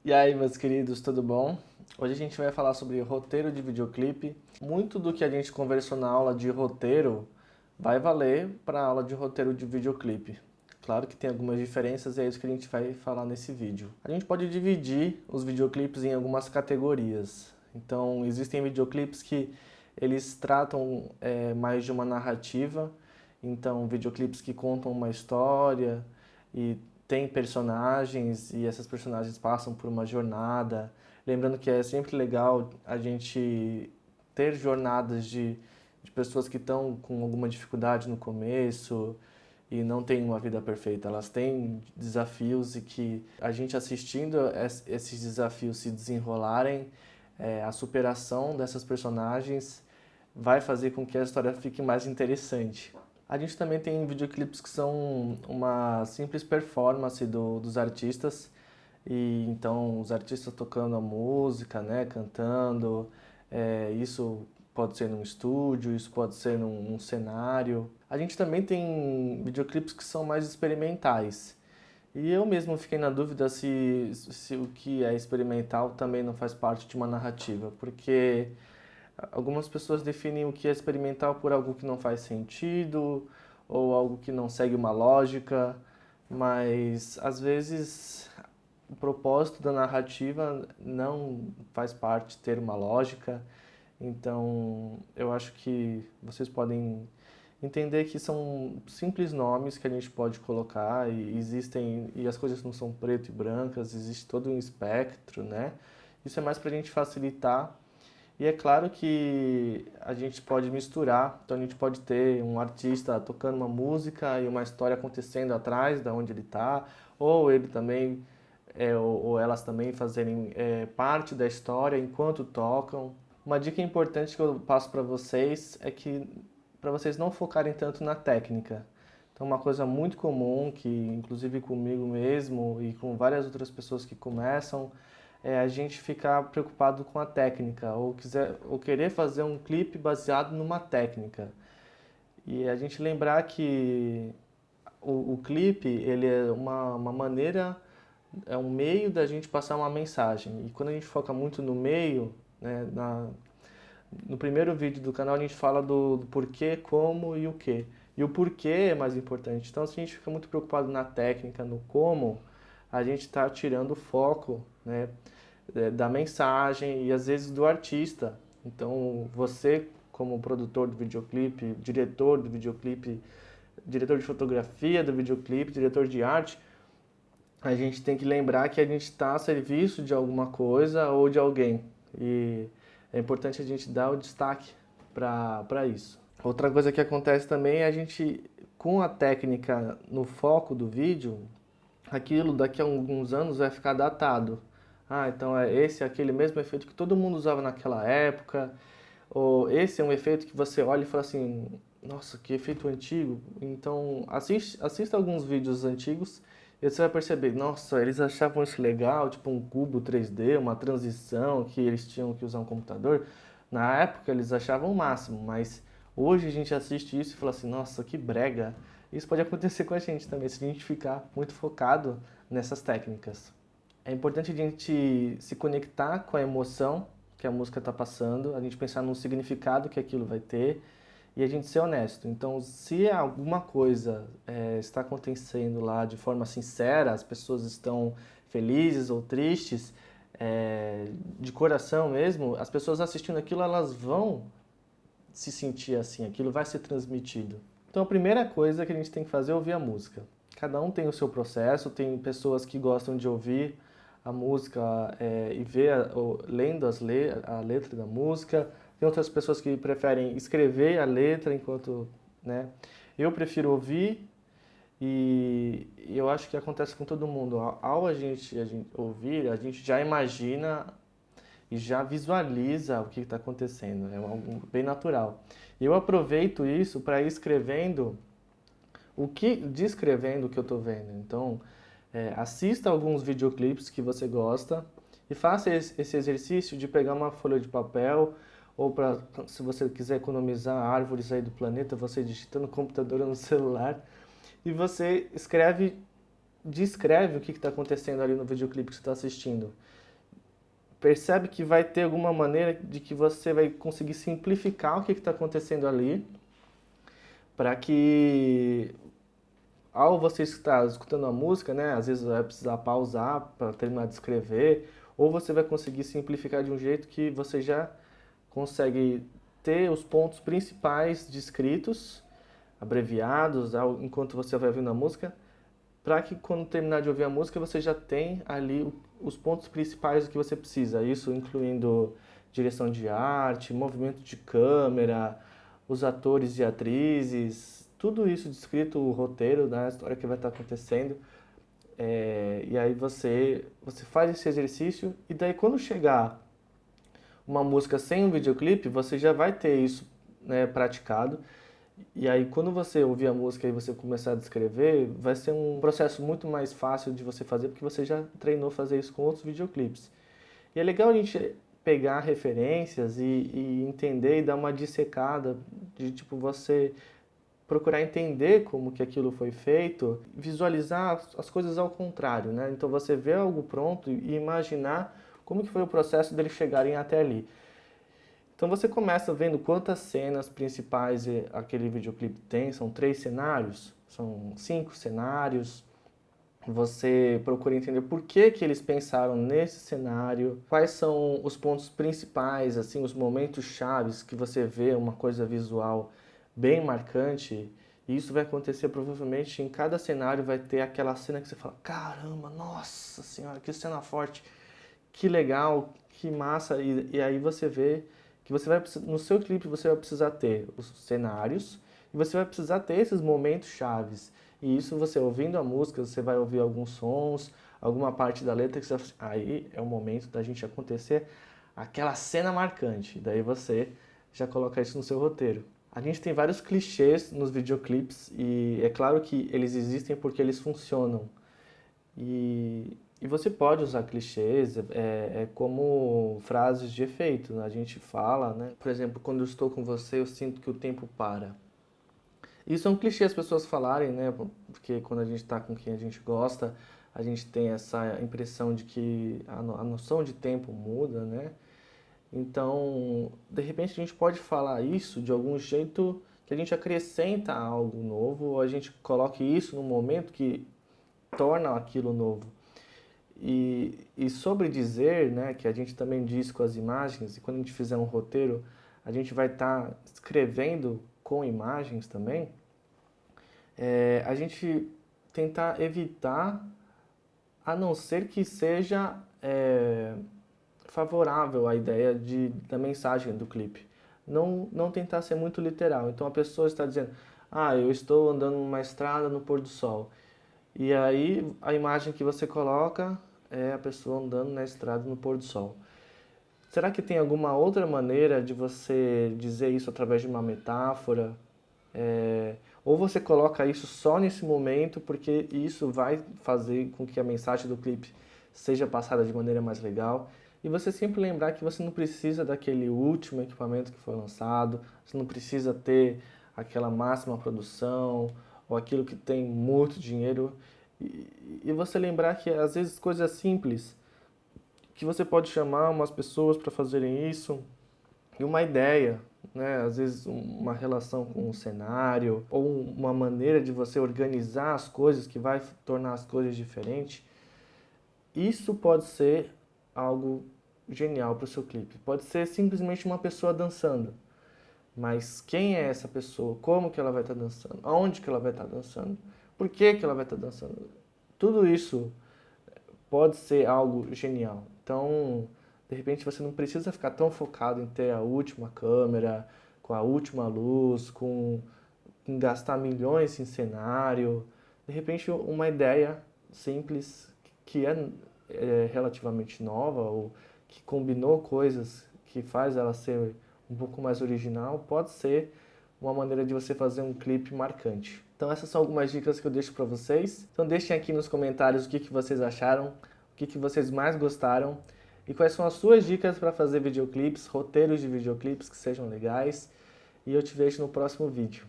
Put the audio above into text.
E aí, meus queridos, tudo bom? Hoje a gente vai falar sobre roteiro de videoclipe. Muito do que a gente conversou na aula de roteiro vai valer para a aula de roteiro de videoclipe. Claro que tem algumas diferenças e é isso que a gente vai falar nesse vídeo. A gente pode dividir os videoclipes em algumas categorias. Então, existem videoclipes que eles tratam mais de uma narrativa. Então, videoclipes que contam uma história e tem personagens e essas personagens passam por uma jornada. Lembrando que é sempre legal a gente ter jornadas de pessoas que estão com alguma dificuldade no começo e não têm uma vida perfeita. Elas têm desafios e que a gente assistindo esses desafios se desenrolarem, a superação dessas personagens vai fazer com que a história fique mais interessante. A gente também tem videoclipes que são uma simples performance dos artistas, e então os artistas tocando a música, né, cantando, isso pode ser num estúdio, isso pode ser num cenário. A gente também tem videoclipes que são mais experimentais. E eu mesmo fiquei na dúvida se o que é experimental também não faz parte de uma narrativa, porque algumas pessoas definem o que é experimental por algo que não faz sentido ou algo que não segue uma lógica, mas às vezes o propósito da narrativa não faz parte ter uma lógica. Então, eu acho que vocês podem entender que são simples nomes que a gente pode colocar e existem e as coisas não são preto e brancas, existe todo um espectro, né? Isso é mais para a gente facilitar e é claro que a gente pode misturar, então a gente pode ter um artista tocando uma música e uma história acontecendo atrás da onde ele está, ou ele também, ou elas também fazerem parte da história enquanto tocam. Uma dica importante que eu passo para vocês é que para vocês não focarem tanto na técnica. Então, uma coisa muito comum, que inclusive comigo mesmo e com várias outras pessoas que começam, é a gente ficar preocupado com a técnica ou querer fazer um clipe baseado numa técnica. E a gente lembrar que o clipe ele é uma maneira, é um meio da gente passar uma mensagem. E quando a gente foca muito no meio, né, no primeiro vídeo do canal a gente fala do porquê, como e o que. E o porquê é mais importante. Então, se a gente fica muito preocupado na técnica, no como, a gente está tirando o foco, né, da mensagem e às vezes do artista. Então, você, como produtor do videoclipe, diretor do videoclipe, diretor de fotografia do videoclipe, diretor de arte, a gente tem que lembrar que a gente está a serviço de alguma coisa ou de alguém. E é importante a gente dar o destaque para isso. Outra coisa que acontece também é a gente, com a técnica no foco do vídeo, aquilo daqui a alguns anos vai ficar datado. Ah, então esse é aquele mesmo efeito que todo mundo usava naquela época, ou esse é um efeito que você olha e fala assim, nossa, que efeito antigo. Então assista alguns vídeos antigos e você vai perceber, nossa, eles achavam isso legal, tipo um cubo 3D, uma transição que eles tinham que usar um computador. Na época eles achavam o máximo, mas hoje a gente assiste isso e fala assim, nossa, que brega. Isso pode acontecer com a gente também, se a gente ficar muito focado nessas técnicas. É importante a gente se conectar com a emoção que a música está passando, a gente pensar no significado que aquilo vai ter e a gente ser honesto. Então, se alguma coisa está acontecendo lá de forma sincera, as pessoas estão felizes ou tristes, de coração mesmo, as pessoas assistindo aquilo, elas vão se sentir assim, aquilo vai ser transmitido. Então a primeira coisa que a gente tem que fazer é ouvir a música. Cada um tem o seu processo, tem pessoas que gostam de ouvir a música e ver, lendo a letra da música, tem outras pessoas que preferem escrever a letra enquanto, né? Eu prefiro ouvir e eu acho que acontece com todo mundo. Ao a gente ouvir, a gente já imagina e já visualiza o que está acontecendo, é algo bem natural. Eu aproveito isso para ir escrevendo descrevendo o que eu estou vendo. Então, assista alguns videoclipes que você gosta e faça esse exercício de pegar uma folha de papel ou se você quiser economizar árvores aí do planeta, você digita no computador ou no celular e você escreve descreve o que está acontecendo ali no videoclipe que você está assistindo. Percebe que vai ter alguma maneira de que você vai conseguir simplificar o que está acontecendo ali, para que ao você estar escutando a música, né, às vezes vai precisar pausar para terminar de escrever, ou você vai conseguir simplificar de um jeito que você já consegue ter os pontos principais descritos, abreviados, enquanto você vai ouvindo a música, para que quando terminar de ouvir a música você já tem ali os pontos principais do que você precisa, isso incluindo direção de arte, movimento de câmera, os atores e atrizes, tudo isso descrito, o roteiro, né, a história que vai estar acontecendo. E aí você faz esse exercício e daí quando chegar uma música sem um videoclipe, você já vai ter isso, né, praticado. E aí quando você ouvir a música e você começar a descrever, vai ser um processo muito mais fácil de você fazer, porque você já treinou fazer isso com outros videoclipes. E é legal a gente pegar referências e entender e dar uma dissecada de tipo você procurar entender como que aquilo foi feito, visualizar as coisas ao contrário, né? Então você vê algo pronto e imaginar como que foi o processo deles chegarem até ali. Então você começa vendo quantas cenas principais aquele videoclipe tem, são 3 cenários, são 5 cenários. Você procura entender por que que eles pensaram nesse cenário, quais são os pontos principais, assim, os momentos chaves que você vê uma coisa visual bem marcante. E isso vai acontecer provavelmente em cada cenário, vai ter aquela cena que você fala, caramba, nossa senhora, que cena forte, que legal, que massa. E aí você vê que você vai no seu clipe você vai precisar ter os cenários e você vai precisar ter esses momentos chaves. E isso você ouvindo a música, você vai ouvir alguns sons, alguma parte da letra que você vai, aí é o momento da gente acontecer aquela cena marcante. Daí você já coloca isso no seu roteiro. A gente tem vários clichês nos videoclipes e é claro que eles existem porque eles funcionam. E você pode usar clichês, como frases de efeito, né? A gente fala, né? Por exemplo, quando eu estou com você, eu sinto que o tempo para. Isso é um clichê as pessoas falarem, né? Porque quando a gente está com quem a gente gosta, a gente tem essa impressão de que a noção de tempo muda, né? Então, de repente a gente pode falar isso de algum jeito que a gente acrescenta algo novo, ou a gente coloque isso num momento que torna aquilo novo. E sobre dizer, né, que a gente também diz com as imagens, e quando a gente fizer um roteiro, a gente vai estar escrevendo com imagens também, a gente tentar evitar, a não ser que seja favorável à ideia da mensagem do clipe. Não tentar ser muito literal. Então a pessoa está dizendo, eu estou andando numa estrada no pôr do sol. E aí a imagem que você coloca é a pessoa andando na estrada no pôr do sol. Será que tem alguma outra maneira de você dizer isso através de uma metáfora? Ou você coloca isso só nesse momento, porque isso vai fazer com que a mensagem do clipe seja passada de maneira mais legal. E você sempre lembrar que você não precisa daquele último equipamento que foi lançado, você não precisa ter aquela máxima produção, ou aquilo que tem muito dinheiro. E você lembrar que às vezes coisas simples, que você pode chamar umas pessoas para fazerem isso, e uma ideia, né? Às vezes uma relação com um cenário, ou uma maneira de você organizar as coisas que vai tornar as coisas diferentes. Isso pode ser algo genial para o seu clipe. Pode ser simplesmente uma pessoa dançando. Mas quem é essa pessoa? Como que ela vai estar dançando? Aonde que ela vai estar dançando? Por que que ela vai estar dançando? Tudo isso pode ser algo genial. Então, de repente você não precisa ficar tão focado em ter a última câmera, com a última luz, em gastar milhões em cenário. De repente uma ideia simples que é relativamente nova ou que combinou coisas que faz ela ser um pouco mais original, pode ser uma maneira de você fazer um clipe marcante. Então essas são algumas dicas que eu deixo para vocês. Então deixem aqui nos comentários o que vocês acharam, o que vocês mais gostaram e quais são as suas dicas para fazer videoclipes, roteiros de videoclipes que sejam legais. E eu te vejo no próximo vídeo.